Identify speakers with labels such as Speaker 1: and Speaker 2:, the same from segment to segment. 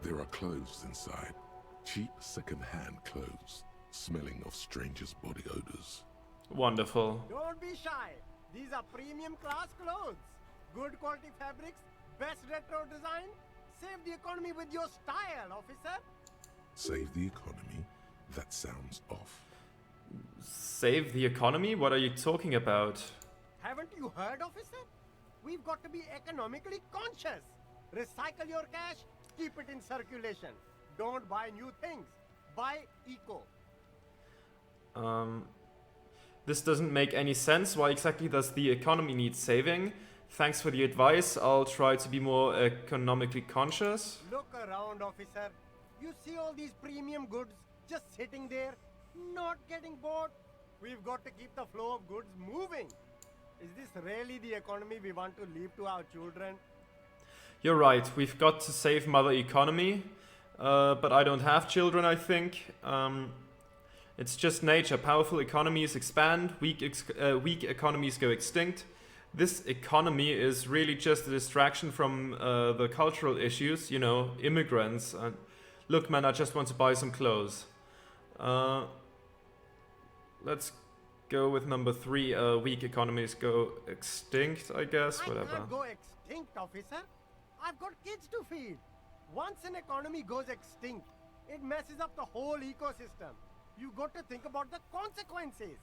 Speaker 1: There are clothes inside. Cheap second-hand clothes, smelling of strangers' body odors.
Speaker 2: Wonderful.
Speaker 3: Don't be shy. These are premium class clothes. Good quality fabrics, best retro design. Save the economy with your style, officer.
Speaker 1: Save the economy? That sounds off.
Speaker 2: Save the economy? What are you talking about?
Speaker 3: Haven't you heard, officer? We've got to be economically conscious. Recycle your cash, keep it in circulation. Don't buy new things. Buy eco.
Speaker 2: This doesn't make any sense. Why exactly does the economy need saving? Thanks for the advice. I'll try to be more economically conscious.
Speaker 3: Look around, officer. You see all these premium goods just sitting there, not getting bought. We've got to keep the flow of goods moving. Is this really the economy we want to leave to our children?
Speaker 2: You're right. We've got to save Mother Economy. But I don't have children, I think. It's just nature. Powerful economies expand, weak economies go extinct. This economy is really just a distraction from the cultural issues, you know, immigrants. Look, man, I just want to buy some clothes. Let's go with number 3. Weak economies go extinct, I guess. Whatever.
Speaker 3: I can't go extinct, officer. I've got kids to feed. Once an economy goes extinct, it messes up the whole ecosystem. You got to think about the consequences.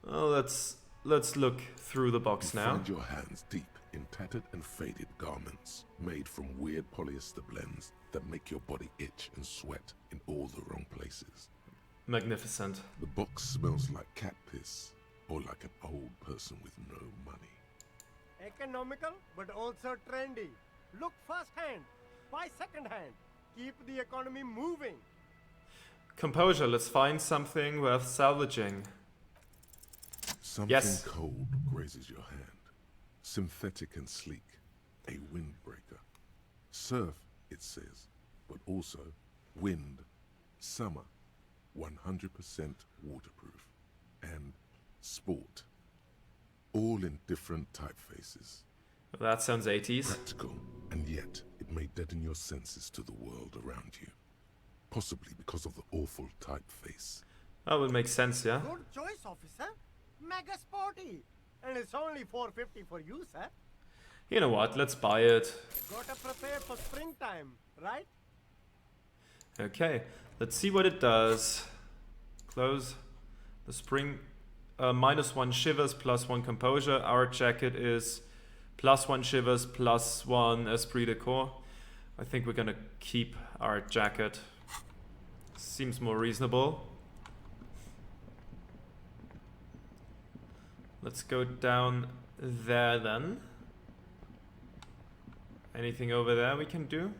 Speaker 2: Well, let's look through the box now.
Speaker 1: Find your hands deep in tattered and faded garments made from weird polyester blends that make your body itch and sweat in all the wrong places.
Speaker 2: Magnificent.
Speaker 1: The box smells like cat piss or like an old person with no money.
Speaker 3: Economical, but also trendy. Look firsthand, buy secondhand. Keep the economy moving.
Speaker 2: Composure, let's find something worth salvaging.
Speaker 1: Something
Speaker 2: Yes.
Speaker 1: cold grazes your hand. Synthetic and sleek. A windbreaker. Surf, it says, but also wind, summer, 100% waterproof, and sport. All in different typefaces.
Speaker 2: That sounds 80s.
Speaker 1: Practical, and yet it may deaden your senses to the world around you. Possibly because of the awful typeface.
Speaker 2: That would make sense, yeah?
Speaker 3: Good choice, officer. Mega sporty. And it's only $4.50 for you, sir.
Speaker 2: You know what, let's buy it.
Speaker 3: Gotta prepare for springtime, right?
Speaker 2: Okay, let's see what it does. Close the spring. -1 shivers, +1 composure. Our jacket is +1 shivers, +1 esprit de corps. I think we're gonna keep our jacket. Seems more reasonable. Let's go down there then. Anything over there we can do?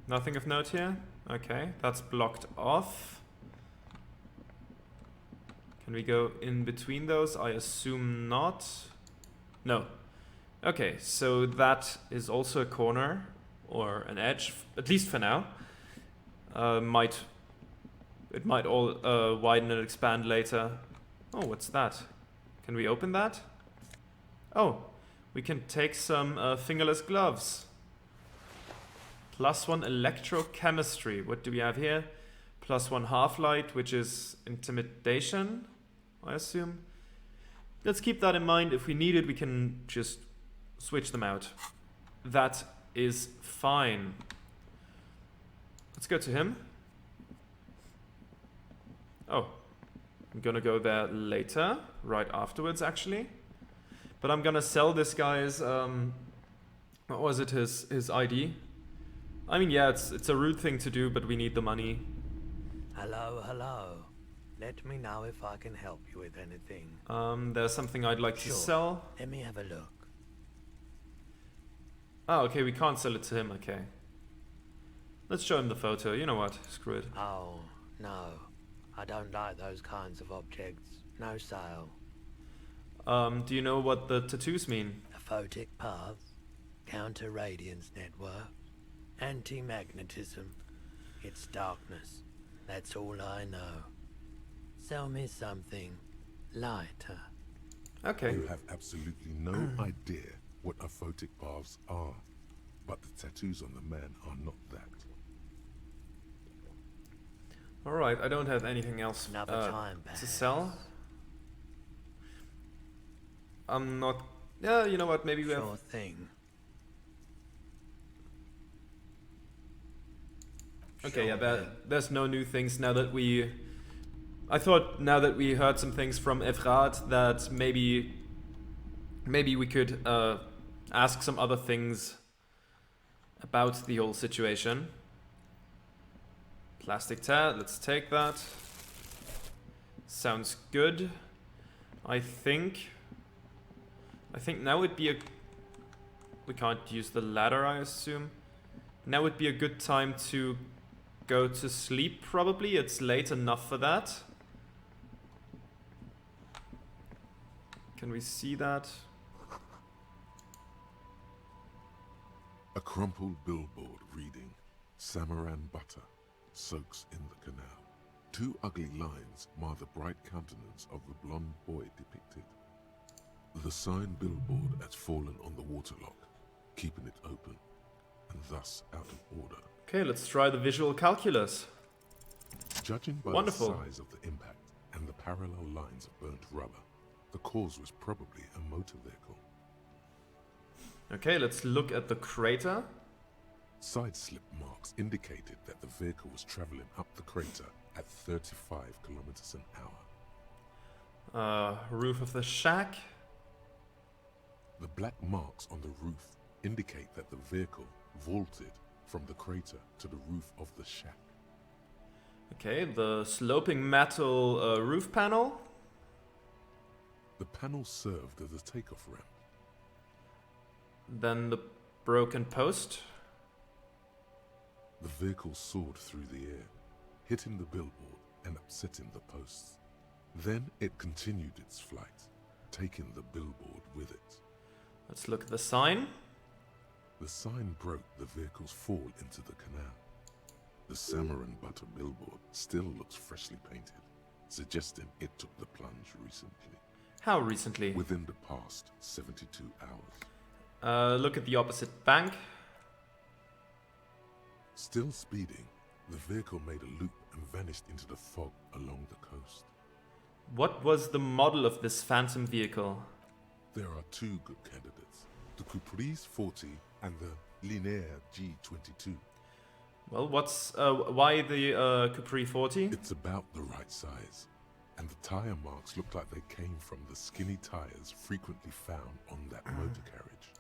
Speaker 2: Nothing of note here? Okay, that's blocked off. Can we go in between those? I assume not. No. Okay, so that is also a corner or an edge, at least for now. It might all widen and expand later. Oh, what's that? Can we open that? Oh, we can take some fingerless gloves. +1 electrochemistry. What do we have here? +1 half-light, which is intimidation, I assume. Let's keep that in mind. If we need it, we can just switch them out. That is fine. Let's go to him. Oh, I'm gonna go there later, right afterwards actually. But I'm gonna sell this guy's, what was it, his ID? I mean, yeah, it's a rude thing to do, but we need the money.
Speaker 4: Hello, hello. Let me know if I can help you with anything.
Speaker 2: There's something I'd like to
Speaker 4: Sure.
Speaker 2: sell.
Speaker 4: Let me have a look.
Speaker 2: Oh, okay, we can't sell it to him, okay. Let's show him the photo, you know what, screw it.
Speaker 4: Oh, no. I don't like those kinds of objects. No sale.
Speaker 2: Do you know what the tattoos mean?
Speaker 4: A photic path, counter-radiance network, anti-magnetism. It's darkness. That's all I know. Sell me something lighter.
Speaker 2: Okay.
Speaker 1: You have absolutely no idea what aphotic paths are, but the tattoos on the man are not that.
Speaker 2: Alright, I don't have anything else
Speaker 4: Another time,
Speaker 2: to sell. I'm not... Yeah, you know what, maybe we have...
Speaker 4: Sure thing.
Speaker 2: Okay,
Speaker 4: Sure
Speaker 2: yeah,
Speaker 4: thing.
Speaker 2: there's no new things now that we... I thought now that we heard some things from Efrat that maybe we could ask some other things about the whole situation. Plastic tat, let's take that. Sounds good. I think now would be a... We can't use the ladder, I assume. Now would be a good time to go to sleep, probably. It's late enough for that. Can we see that?
Speaker 1: A crumpled billboard reading, Samaran butter soaks in the canal. Two ugly lines mar the bright countenance of the blonde boy depicted. The sign billboard has fallen on the waterlock, keeping it open, and thus out of order.
Speaker 2: Okay, let's try the visual calculus.
Speaker 1: Judging by
Speaker 2: Wonderful.
Speaker 1: the size of the impact and the parallel lines of burnt rubber, the cause was probably a motor vehicle.
Speaker 2: Okay, let's look at the crater.
Speaker 1: Side slip marks indicated that the vehicle was traveling up the crater at 35 kilometers an hour.
Speaker 2: Roof of the shack.
Speaker 1: The black marks on the roof indicate that the vehicle vaulted from the crater to the roof of the shack.
Speaker 2: Okay, the sloping metal roof panel.
Speaker 1: The panel served as a takeoff ramp.
Speaker 2: Then the broken post.
Speaker 1: The vehicle soared through the air, hitting the billboard and upsetting the posts. Then it continued its flight, taking the billboard with it.
Speaker 2: Let's look at the sign.
Speaker 1: The sign broke the vehicle's fall into the canal. The Samaran butter billboard still looks freshly painted, suggesting it took the plunge recently.
Speaker 2: How recently?
Speaker 1: Within the past 72 hours.
Speaker 2: Look at the opposite bank.
Speaker 1: Still speeding, the vehicle made a loop and vanished into the fog along the coast.
Speaker 2: What was the model of this phantom vehicle?
Speaker 1: There are two good candidates, the Caprice 40 and the Linear G22.
Speaker 2: Well, why the Capri 40?
Speaker 1: It's about the right size, and the tire marks look like they came from the skinny tires frequently found on that motor carriage.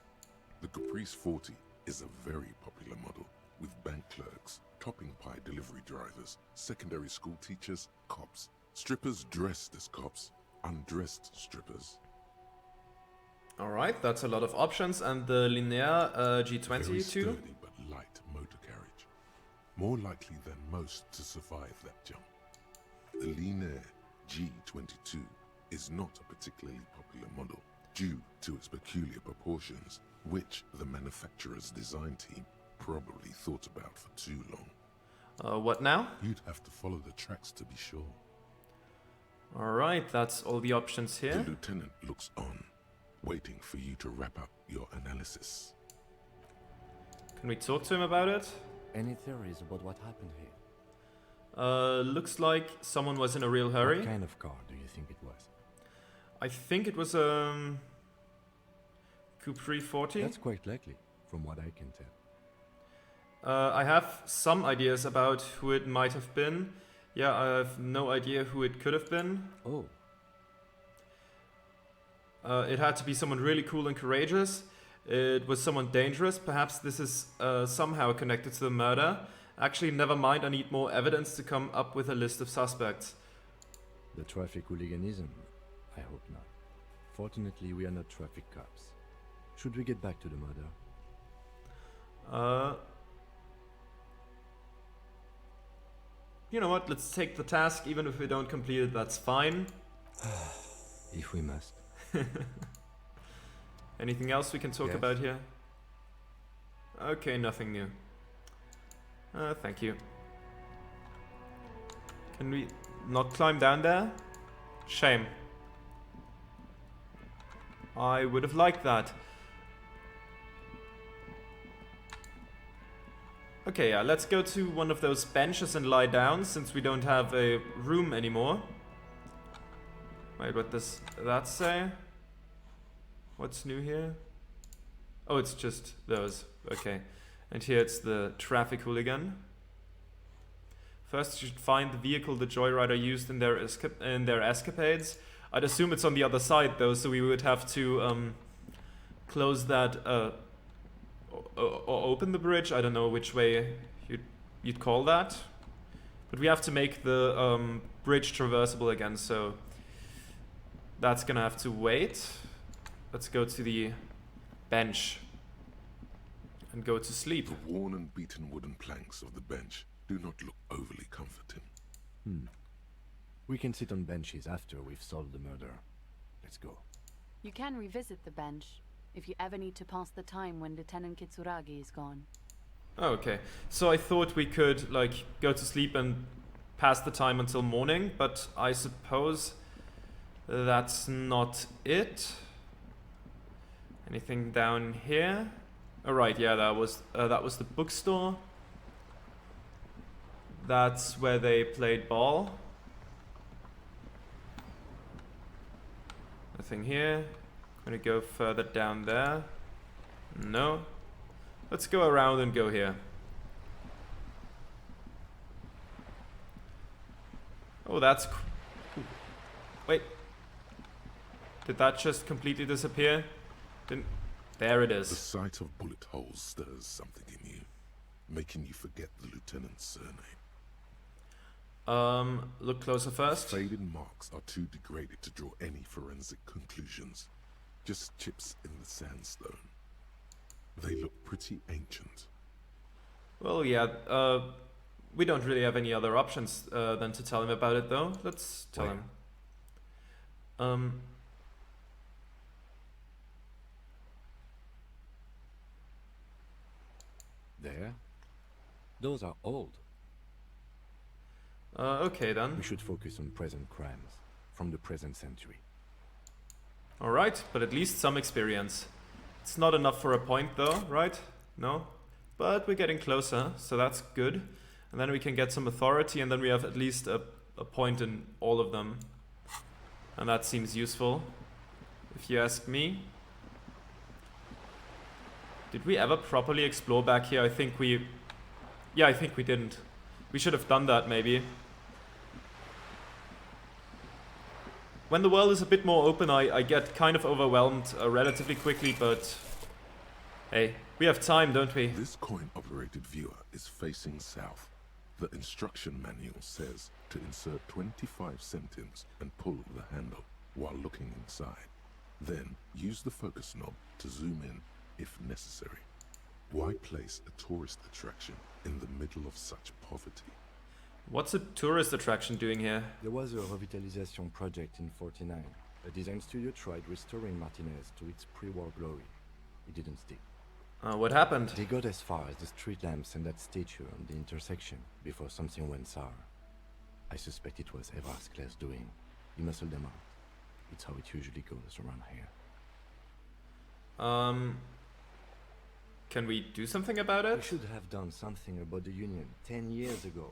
Speaker 1: The Caprice 40 is a very popular model, with bank clerks, topping pie delivery drivers, secondary school teachers, cops, strippers dressed as cops, undressed strippers.
Speaker 2: Alright, that's a lot of options. And the Linear
Speaker 1: Very
Speaker 2: G22?
Speaker 1: sturdy but light motor carriage. More likely than most to survive that jump. The Linear G22 is not a particularly popular model due to its peculiar proportions, which the manufacturer's design team probably thought about for too long.
Speaker 2: What now?
Speaker 1: You'd have to follow the tracks to be sure.
Speaker 2: Alright, that's all the options
Speaker 1: The
Speaker 2: here.
Speaker 1: lieutenant looks on, waiting for you to wrap up your analysis.
Speaker 2: Can we talk to him about it?
Speaker 5: Any theories about what happened here?
Speaker 2: Looks like someone was in a real hurry.
Speaker 5: What kind of car do you think it was?
Speaker 2: I think it was Capri 40.
Speaker 5: That's quite likely, from what I can tell.
Speaker 2: I have some ideas about who it might have been. Yeah, I have no idea who it could have been.
Speaker 5: Oh,
Speaker 2: It had to be someone really cool and courageous. It was someone dangerous. Perhaps this is somehow connected to the murder. Actually, never mind. I need more evidence to come up with a list of suspects.
Speaker 5: the traffic hooliganism? I hope not. Fortunately, we are not traffic cops. Should we get back to the murder?
Speaker 2: You know what? Let's take the task. Even if we don't complete it, that's fine.
Speaker 5: If we must.
Speaker 2: Anything else we can talk
Speaker 5: Yes.
Speaker 2: about here? Okay, nothing new. Thank you. Can we not climb down there? Shame. I would have liked that. Okay, yeah, let's go to one of those benches and lie down, since we don't have a room anymore. Wait, what does that say? What's new here? Oh, it's just those. Okay. And here it's the traffic hooligan. First, you should find the vehicle the Joyrider used in their escapades. I'd assume it's on the other side, though, so we would have to close that or open the bridge. I don't know which way you'd call that. But we have to make the bridge traversable again, so that's gonna have to wait. Let's go to the bench and go to sleep.
Speaker 1: The worn and beaten wooden planks of the bench do not look overly comforting.
Speaker 5: We can sit on benches after we've solved the murder. Let's go.
Speaker 6: You can revisit the bench if you ever need to pass the time when Lieutenant Kitsuragi is gone.
Speaker 2: Oh, okay. So I thought we could, like, go to sleep and pass the time until morning, but I suppose that's not it. Anything down here? Oh, right, yeah, that was the bookstore. That's where they played ball. Nothing here. Gonna go further down there. No. Let's go around and go here. Oh, that's... Wait. Did that just completely disappear? Didn't... There it
Speaker 1: The
Speaker 2: is.
Speaker 1: sight of bullet holes stirs something in you, making you forget the lieutenant's surname.
Speaker 2: Look closer first.
Speaker 1: Faded marks are too degraded to draw any forensic conclusions. Just chips in the sandstone. They look pretty ancient.
Speaker 2: Well, yeah, we don't really have any other options than to tell him about it, though. Let's tell
Speaker 5: Where?
Speaker 2: him.
Speaker 5: There? Those are old.
Speaker 2: Okay then.
Speaker 5: We should focus on present crimes from the present century.
Speaker 2: Alright, but at least some experience. It's not enough for a point though, right? No? But we're getting closer, so that's good. And then we can get some authority, and then we have at least a point in all of them. And that seems useful, if you ask me. Did we ever properly explore back here? I think we... Yeah, I think we didn't. We should have done that, maybe. When the world is a bit more open, I get kind of overwhelmed relatively quickly, but... Hey, we have time, don't we?
Speaker 1: This coin-operated viewer is facing south. The instruction manual says to insert 25 centimes and pull the handle while looking inside. Then use the focus knob to zoom in if necessary. Why place a tourist attraction in the middle of such poverty?
Speaker 2: What's a tourist attraction doing here?
Speaker 5: There was a revitalization project in 49. A design studio tried restoring Martinez to its pre-war glory. It didn't stick.
Speaker 2: What happened?
Speaker 5: They got as far as the street lamps and that statue on the intersection before something went sour. I suspect it was Evrard's class doing. He muscled them out. It's how it usually goes around here.
Speaker 2: Can we do something about it?
Speaker 5: We should have done something about the Union 10 years ago.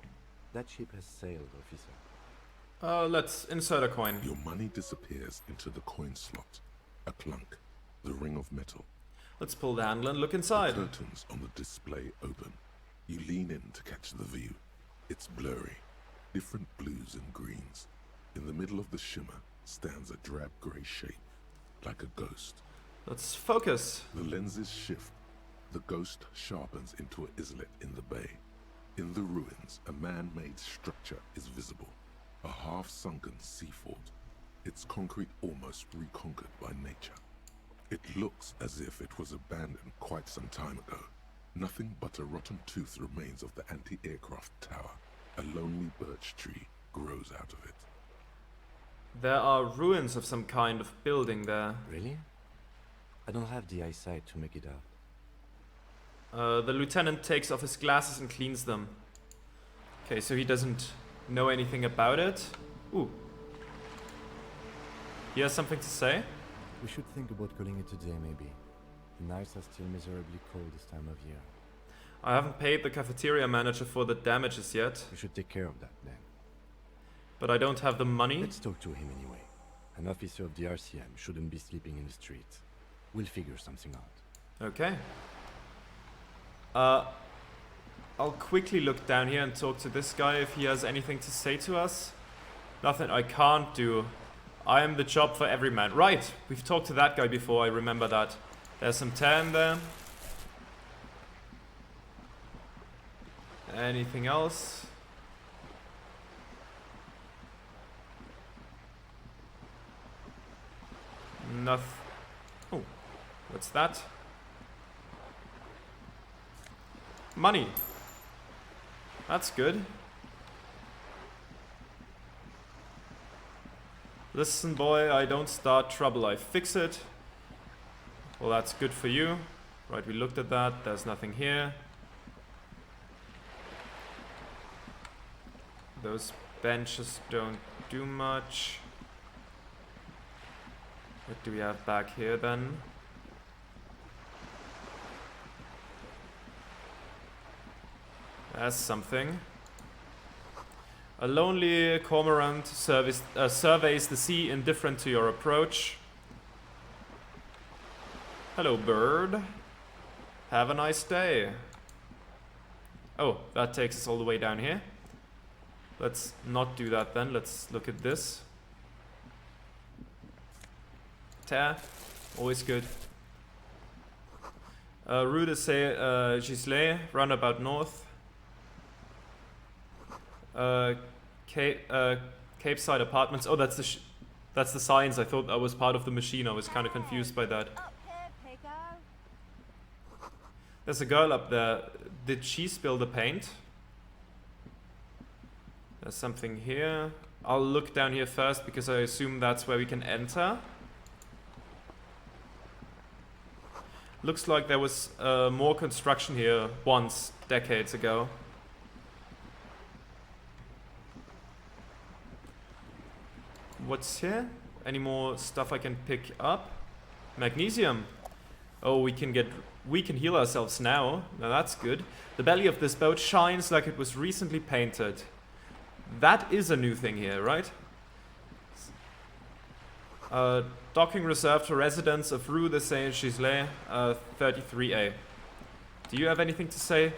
Speaker 5: That ship has sailed, officer.
Speaker 2: Let's insert a coin.
Speaker 1: Your money disappears into the coin slot. A clunk. The ring of metal.
Speaker 2: Let's pull the handle and look
Speaker 1: The
Speaker 2: inside.
Speaker 1: curtains on the display open. You lean in to catch the view. It's blurry. Different blues and greens. In the middle of the shimmer stands a drab grey shape, like a ghost.
Speaker 2: Let's focus.
Speaker 1: The lenses shift. The ghost sharpens into an islet in the bay. In the ruins, a man-made structure is visible. A half-sunken sea fort. Its concrete almost reconquered by nature. It looks as if it was abandoned quite some time ago. Nothing but a rotten tooth remains of the anti-aircraft tower. A lonely birch tree grows out of it.
Speaker 2: There are ruins of some kind of building there.
Speaker 5: Really? I don't have the eyesight to make it out.
Speaker 2: The lieutenant takes off his glasses and cleans them. Okay, so he doesn't know anything about it. Ooh. He has something to say?
Speaker 5: We should think about calling it a day, maybe. The nights are still miserably cold this time of year.
Speaker 2: I haven't paid the cafeteria manager for the damages yet,
Speaker 5: We should take care of that then.
Speaker 2: but I don't have the money.
Speaker 5: Let's talk to him anyway. An officer of the RCM shouldn't be sleeping in the street. We'll figure something out.
Speaker 2: Okay. I'll quickly look down here and talk to this guy if he has anything to say to us. Nothing I can't do. I am the job for every man. Right, we've talked to that guy before, I remember that. There's some tan there. Anything else? Nothing. Oh, what's that? Money. That's good. Listen, boy, I don't start trouble, I fix it. Well, that's good for you. Right, we looked at that. There's nothing here. Those benches don't do much. What do we have back here then? That's something. A lonely cormorant surveys the sea indifferent to your approach. Hello, bird. Have a nice day. Oh, that takes us all the way down here. Let's not do that then. Let's look at this. Tear. Always good. Rue de Gisley, roundabout north. Cape Side Apartments. Oh, that's the signs. I thought that was part of the machine. I was kind of confused by that. There's a girl up there. Did she spill the paint? There's something here. I'll look down here first because I assume that's where we can enter. Looks like there was more construction here once, decades ago. What's here? Any more stuff I can pick up? Magnesium. Oh, we can heal ourselves now. Now that's good. The belly of this boat shines like it was recently painted. That is a new thing here, right? Docking reserved for residents of Rue de Saint-Gisley, 33A. Do you have anything to say?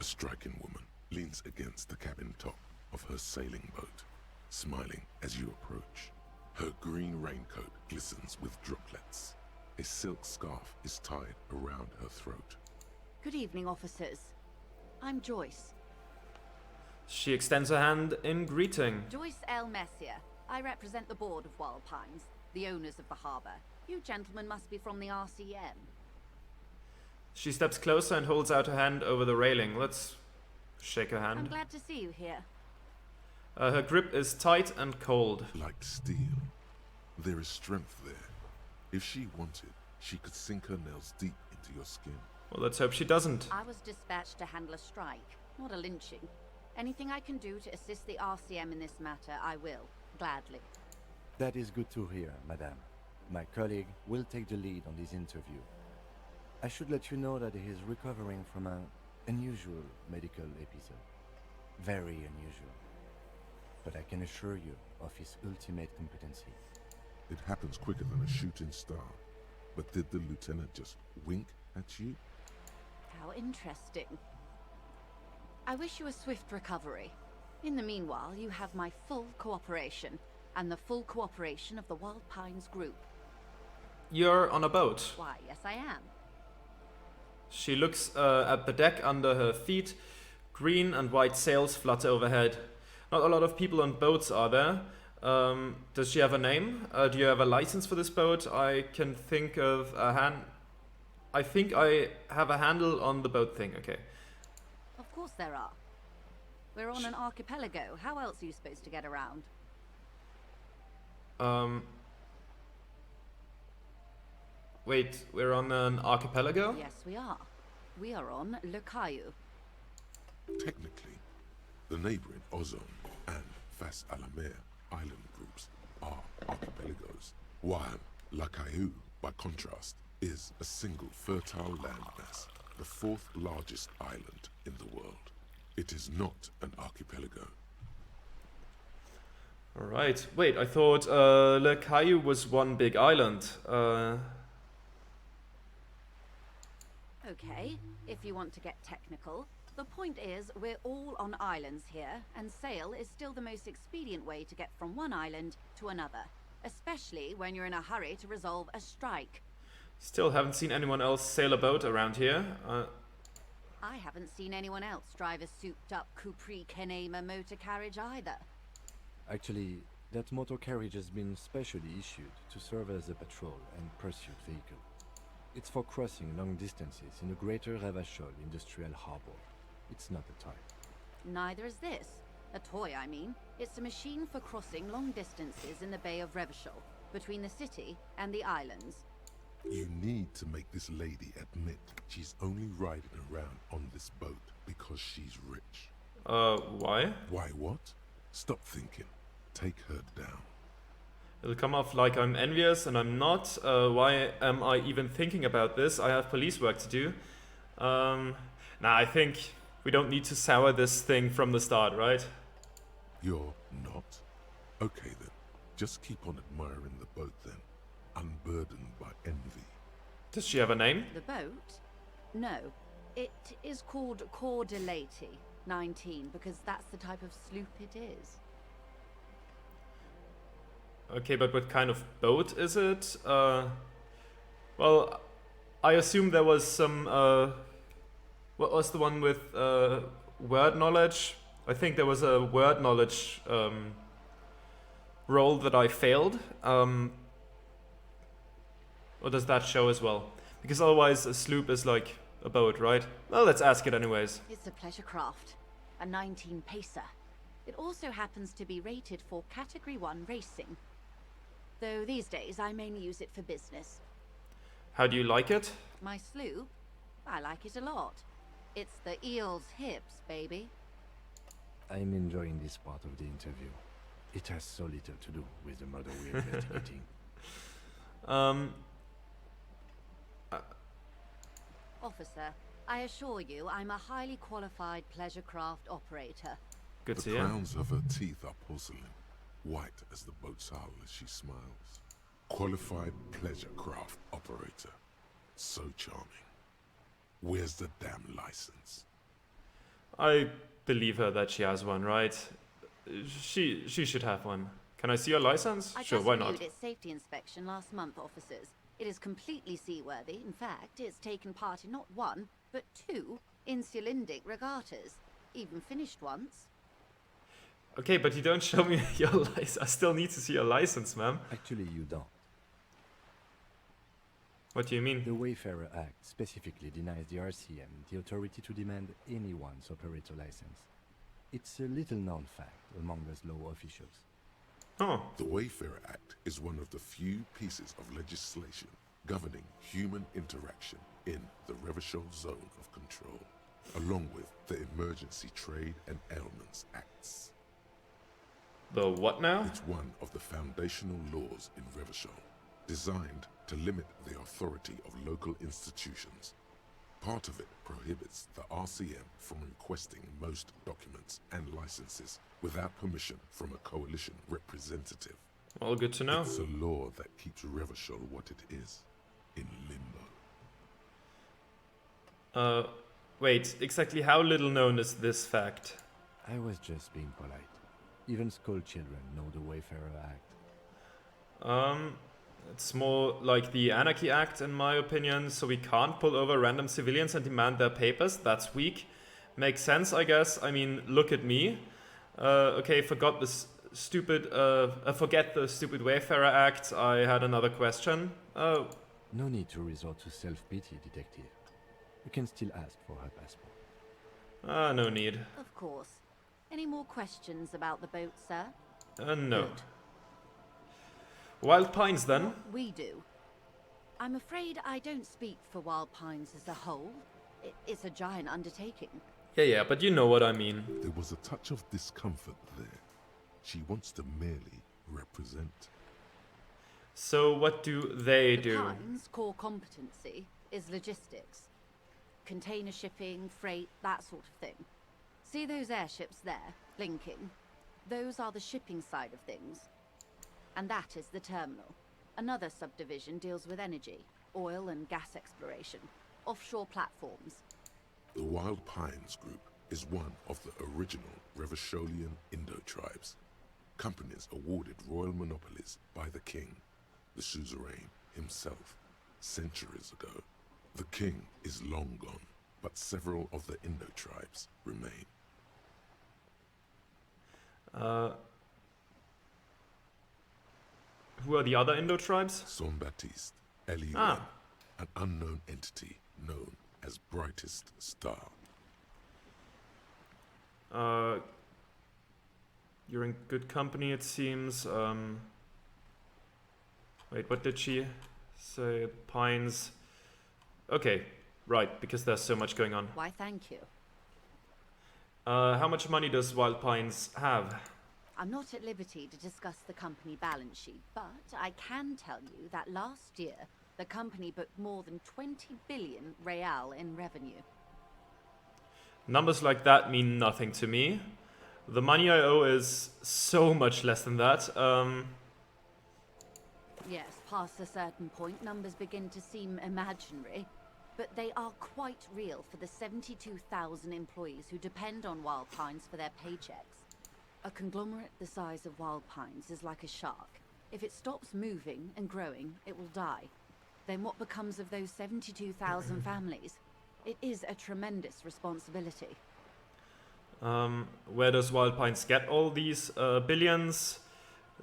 Speaker 1: A striking woman leans against the cabin top of her sailing boat, smiling as you approach. Her green raincoat glistens with droplets. A silk scarf is tied around her throat.
Speaker 6: Good evening, officers. I'm Joyce.
Speaker 2: She extends her hand in greeting.
Speaker 6: Joyce L. Messier. I represent the board of Wild Pines, the owners of the harbour. You gentlemen must be from the RCM.
Speaker 2: She steps closer and holds out her hand over the railing. Let's shake her
Speaker 6: I'm
Speaker 2: hand.
Speaker 6: glad to see you here.
Speaker 2: Her grip is tight and cold.
Speaker 1: Like steel, there is strength there. If she wanted, she could sink her nails deep into your skin.
Speaker 2: Well, let's hope she doesn't.
Speaker 6: I was dispatched to handle a strike, not a lynching. Anything I can do to assist the RCM in this matter, I will. Gladly.
Speaker 5: That is good to hear, madame. My colleague will take the lead on this interview. I should let you know that he is recovering from an unusual medical episode. Very unusual. But I can assure you of his ultimate competency.
Speaker 1: It happens quicker than a shooting star. But did the lieutenant just wink at you?
Speaker 6: How interesting. I wish you a swift recovery. In the meanwhile, you have my full cooperation, and the full cooperation of the Wild Pines group.
Speaker 2: You're on a boat.
Speaker 6: Why, yes I am.
Speaker 2: She looks at the deck under her feet. Green and white sails flutter overhead. Not a lot of people on boats are there. Does she have a name? Do you have a license for this boat? I can think of a I think I have a handle on the boat thing. Okay.
Speaker 6: Of course there are. We're on an archipelago. How else are you supposed to get around?
Speaker 2: Wait, we're on an archipelago?
Speaker 6: Yes, we are. We are on Le Caillou.
Speaker 1: Technically, the neighboring Ozone and Fas a la Mer island groups are archipelagos, while La Caillou, by contrast, is a single fertile landmass the 4th largest island in the world. It is not an archipelago.
Speaker 2: Alright. Wait, I thought Le Caillou was one big island.
Speaker 6: Okay, if you want to get technical. The point is, we're all on islands here, and sail is still the most expedient way to get from one island to another. Especially when you're in a hurry to resolve a strike.
Speaker 2: Still haven't seen anyone else sail a boat around here.
Speaker 6: I haven't seen anyone else drive a souped-up Capri Kenema motor carriage either.
Speaker 5: Actually, that motor carriage has been specially issued to serve as a patrol and pursuit vehicle. It's for crossing long distances in the greater Revachol industrial harbor. It's not a toy.
Speaker 6: Neither is this. A toy, I mean. It's a machine for crossing long distances in the Bay of Revachol, between the city and the islands.
Speaker 1: You need to make this lady admit she's only riding around on this boat because she's rich.
Speaker 2: Why?
Speaker 1: Why what? Stop thinking. Take her down.
Speaker 2: It'll come off like I'm envious, and I'm not. Why am I even thinking about this? I have police work to do. Nah, I think we don't need to sour this thing from the start, right?
Speaker 1: You're not? Okay then. Just keep on admiring the boat then. Unburdened by envy.
Speaker 2: Does she have a name?
Speaker 6: The boat? No. It is called Cor de Lady 19, because that's the type of sloop it is.
Speaker 2: Okay, but what kind of boat is it? Well, I assume there was some, what was the one with, word knowledge? I think there was a word knowledge, role that I failed. Or does that show as well? Because otherwise a sloop is like a boat, right? Well, let's ask it anyways.
Speaker 6: It's a pleasure craft, a 19 pacer. It also happens to be rated for Category 1 racing. Though these days I mainly use it for business.
Speaker 2: How do you like it?
Speaker 6: My sloop? I like it a lot. It's the eel's hips, baby.
Speaker 5: I'm enjoying this part of the interview. It has so little to do with the murder we're investigating.
Speaker 6: Officer, I assure you I'm a highly qualified pleasure craft operator.
Speaker 2: Good
Speaker 1: The
Speaker 2: to hear.
Speaker 1: crowns of her teeth are porcelain, white as the boat's hull as she smiles. Qualified pleasure craft operator. So charming. Where's the damn license?
Speaker 2: I believe her that she has one, right? She should have one. Can I see your license?
Speaker 6: I
Speaker 2: Sure,
Speaker 6: just
Speaker 2: why
Speaker 6: renewed
Speaker 2: not?
Speaker 6: its safety inspection last month, officers. It is completely seaworthy. In fact, it's taken part in not one, but 2 insulindic regattas. Even finished once.
Speaker 2: Okay, but you don't show me your license. I still need to see your license, ma'am.
Speaker 5: Actually, you don't.
Speaker 2: What do you mean?
Speaker 5: The Wayfarer Act specifically denies the RCM the authority to demand anyone's operator license. It's a little-known fact among us law officials.
Speaker 2: Oh,
Speaker 1: The Wayfarer Act is one of the few pieces of legislation governing human interaction in the Revachol Zone of Control, along with the Emergency Trade and Ailments Acts.
Speaker 2: the what now?
Speaker 1: It's one of the foundational laws in Revachol, designed to limit the authority of local institutions. Part of it prohibits the RCM from requesting most documents and licenses without permission from a coalition representative.
Speaker 2: Well, good to know.
Speaker 1: It's a law that keeps Revachol what it is, in limbo.
Speaker 2: Wait, exactly how little known is this fact?
Speaker 5: I was just being polite. Even school children know the Wayfarer Act.
Speaker 2: It's more like the Anarchy Act, in my opinion, so we can't pull over random civilians and demand their papers. That's weak. Makes sense, I guess. I mean, look at me. Okay, forget the stupid Wayfarer Act. I had another question.
Speaker 5: No need to resort to self-pity, detective. You can still ask for her passport.
Speaker 2: No need.
Speaker 6: Of course. Any more questions about the boat, sir?
Speaker 2: No. Wild Pines, then?
Speaker 6: What we do. I'm afraid I don't speak for Wild Pines as a whole. It's a giant undertaking.
Speaker 2: Yeah, but you know what I mean.
Speaker 1: There was a touch of discomfort there. She wants to merely represent.
Speaker 2: So what do they
Speaker 6: The
Speaker 2: do?
Speaker 6: Pines' core competency is logistics. container shipping, freight, that sort of thing. See those airships there, blinking? Those are the shipping side of things. And that is the terminal. Another subdivision deals with energy, oil and gas exploration, offshore platforms.
Speaker 1: The Wild Pines Group is one of the original Revacholian Indo-tribes. Companies awarded royal monopolies by the king, the suzerain himself, centuries ago. The king is long gone, but several of the Indo-tribes remain.
Speaker 2: Who are the other Indo-tribes?
Speaker 1: Saint-Baptiste, Elysium, an unknown entity known as Brightest Star.
Speaker 2: You're in good company, it seems. Wait, what did she say? Pines. Okay, right, because there's so much going on.
Speaker 6: Why, thank you.
Speaker 2: How much money does Wild Pines have?
Speaker 6: I'm not at liberty to discuss the company balance sheet, but I can tell you that last year, the company booked more than 20 billion real in revenue.
Speaker 2: Numbers like that mean nothing to me. The money I owe is so much less than that.
Speaker 6: Yes, past a certain point, numbers begin to seem imaginary, but they are quite real for the 72,000 employees who depend on Wild Pines for their paychecks. A conglomerate the size of Wild Pines is like a shark. If it stops moving and growing, it will die. Then what becomes of those 72,000 families? It is a tremendous responsibility.
Speaker 2: Where does Wild Pines get all these billions?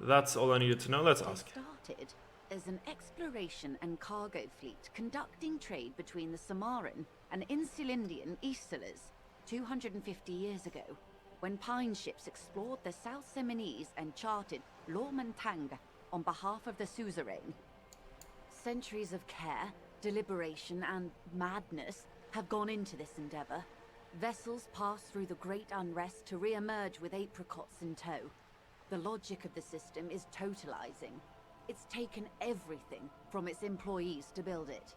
Speaker 2: That's all I needed to know. Let's ask.
Speaker 6: It started as an exploration and cargo fleet conducting trade between the Samaran and Insulindian Isolas 250 years ago, when Pine ships explored the South Seminese and charted Lomantang on behalf of the suzerain. Centuries of care, deliberation, and madness have gone into this endeavor. Vessels pass through the great unrest to re-emerge with apricots in tow. The logic of the system is totalizing. It's taken everything from its employees to build it.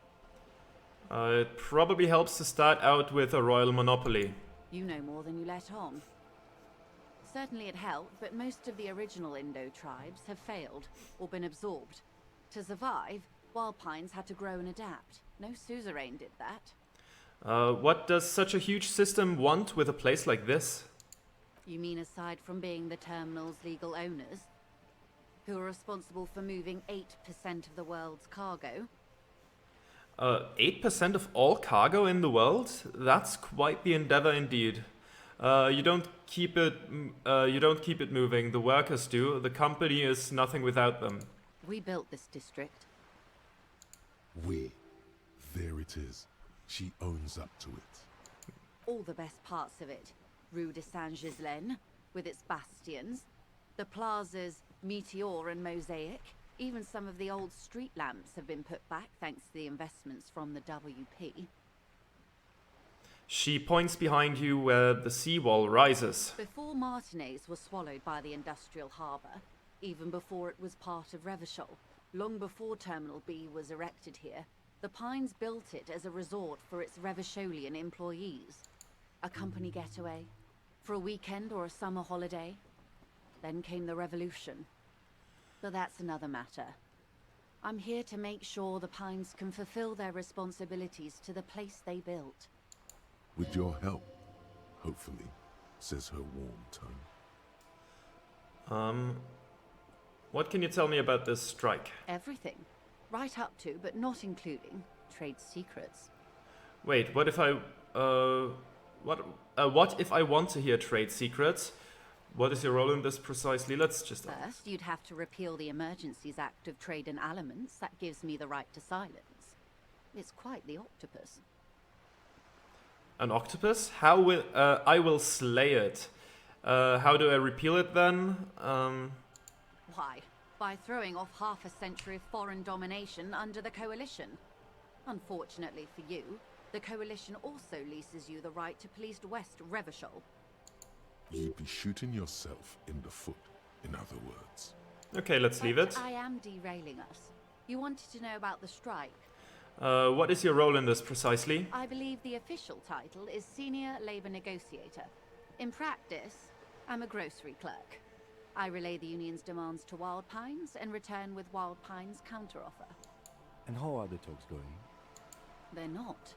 Speaker 2: It probably helps to start out with a royal monopoly.
Speaker 6: You know more than you let on. Certainly it helped, but most of the original Indo tribes have failed or been absorbed. To survive, Wild Pines had to grow and adapt. No suzerain did that.
Speaker 2: What does such a huge system want with a place like this?
Speaker 6: You mean aside from being the terminal's legal owners, who are responsible for moving 8% of the world's cargo?
Speaker 2: 8% of all cargo in the world? That's quite the endeavor indeed. You don't keep it moving. The workers do. The company is nothing without them.
Speaker 6: We built this district.
Speaker 1: There it is. She owns up to it.
Speaker 6: All the best parts of it. Rue de Saint-Ghislain, with its bastions. The plazas Meteor and Mosaic. Even some of the old street lamps have been put back thanks to the investments from the WP.
Speaker 2: She points behind you where the seawall rises.
Speaker 6: Before Martinez was swallowed by the industrial harbour, even before it was part of Revachol, long before Terminal B was erected here, the Pines built it as a resort for its Revacholian employees. A company getaway, for a weekend or a summer holiday. Then came the revolution. But that's another matter. I'm here to make sure the Pines can fulfill their responsibilities to the place they built.
Speaker 1: With your help, hopefully, says her warm tone.
Speaker 2: What can you tell me about this strike?
Speaker 6: Everything. Right up to, but not including, trade secrets.
Speaker 2: Wait, what if I want to hear trade secrets? What is your role in this precisely? Let's just
Speaker 6: First, you'd have to repeal the Emergencies Act of Trade in Aliments. That gives me the right to silence. It's quite the octopus.
Speaker 2: An octopus? How will I will slay it? How do I repeal it then?
Speaker 6: Why? By throwing off half a century of foreign domination under the Coalition. Unfortunately for you, the Coalition also leases you the right to police West Revachol.
Speaker 1: You'd be shooting yourself in the foot, in other words.
Speaker 2: Okay, let's leave it.
Speaker 6: I am derailing us. You wanted to know about the strike.
Speaker 2: What is your role in this precisely?
Speaker 6: I believe the official title is Senior Labor Negotiator. In practice, I'm a grocery clerk. I relay the union's demands to Wild Pines and return with Wild Pines' counteroffer.
Speaker 5: And how are the talks going?
Speaker 6: They're not.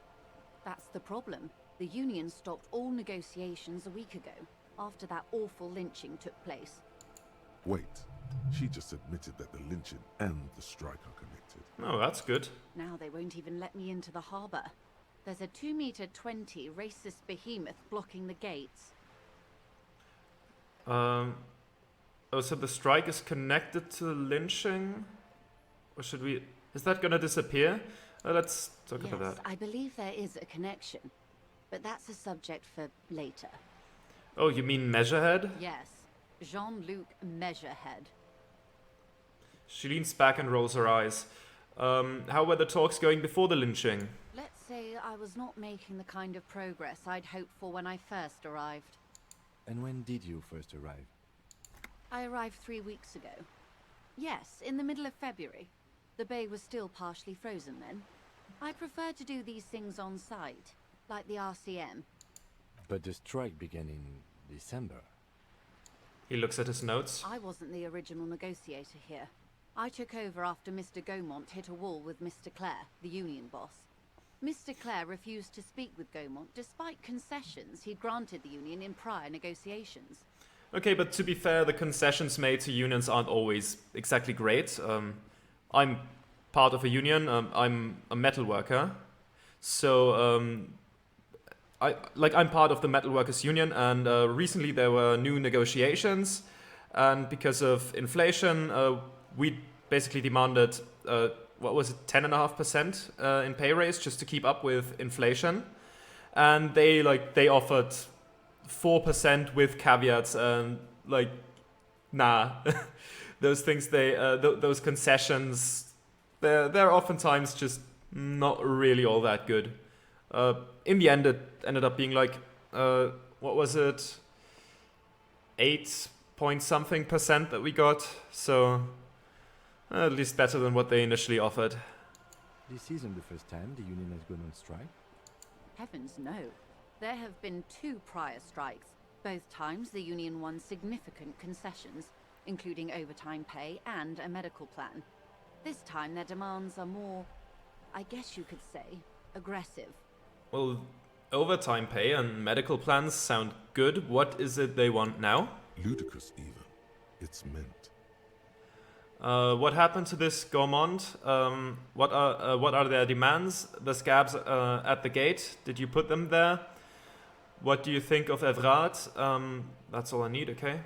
Speaker 6: That's the problem. The union stopped all negotiations a week ago, after that awful lynching took place.
Speaker 1: Wait, she just admitted that the lynching and the strike are connected.
Speaker 2: Oh, that's good.
Speaker 6: Now they won't even let me into the harbour. There's a 2-meter 20 racist behemoth blocking the gates.
Speaker 2: Oh, so the strike is connected to lynching? Or should we... Is that gonna disappear? Let's talk about
Speaker 6: Yes,
Speaker 2: that.
Speaker 6: I believe there is a connection. But that's a subject for later.
Speaker 2: Oh, you mean Measurehead?
Speaker 6: Yes, Jean-Luc Measurehead.
Speaker 2: She leans back and rolls her eyes. How were the talks going before the lynching?
Speaker 6: Let's say I was not making the kind of progress I'd hoped for when I first arrived.
Speaker 5: And when did you first arrive?
Speaker 6: I arrived 3 weeks ago. Yes, in the middle of February. The bay was still partially frozen then. I prefer to do these things on site, like the RCM.
Speaker 5: But the strike began in December.
Speaker 2: He looks at his notes.
Speaker 6: I wasn't the original negotiator here. I took over after Mr. Gaumont hit a wall with Mr. Clare, the union boss. Mr. Clare refused to speak with Gaumont despite concessions he'd granted the union in prior negotiations.
Speaker 2: Okay, but to be fair, the concessions made to unions aren't always exactly great. I'm part of a union. I'm a metal worker. So, I'm part of the metal workers union, and recently there were new negotiations, and because of inflation, we basically demanded, 10.5% in pay raise just to keep up with inflation, and they offered 4% with caveats, and nah, those things those concessions, they're oftentimes just not really all that good. In the end, it ended up being what was it? 8-point-something% that we got. So, at least better than what they initially offered.
Speaker 5: This isn't the first time the union has gone on strike.
Speaker 6: Heavens no. There have been 2 prior strikes. Both times the union won significant concessions, including overtime pay and a medical plan. This time their demands are more, I guess you could say, aggressive.
Speaker 2: Well, overtime pay and medical plans sound good. What is it they want now?
Speaker 1: Ludicrous even. It's meant.
Speaker 2: What happened to this Gaumont? What are their demands? The scabs at the gate. Did you put them there? What do you think of Evrard? That's all I need, okay?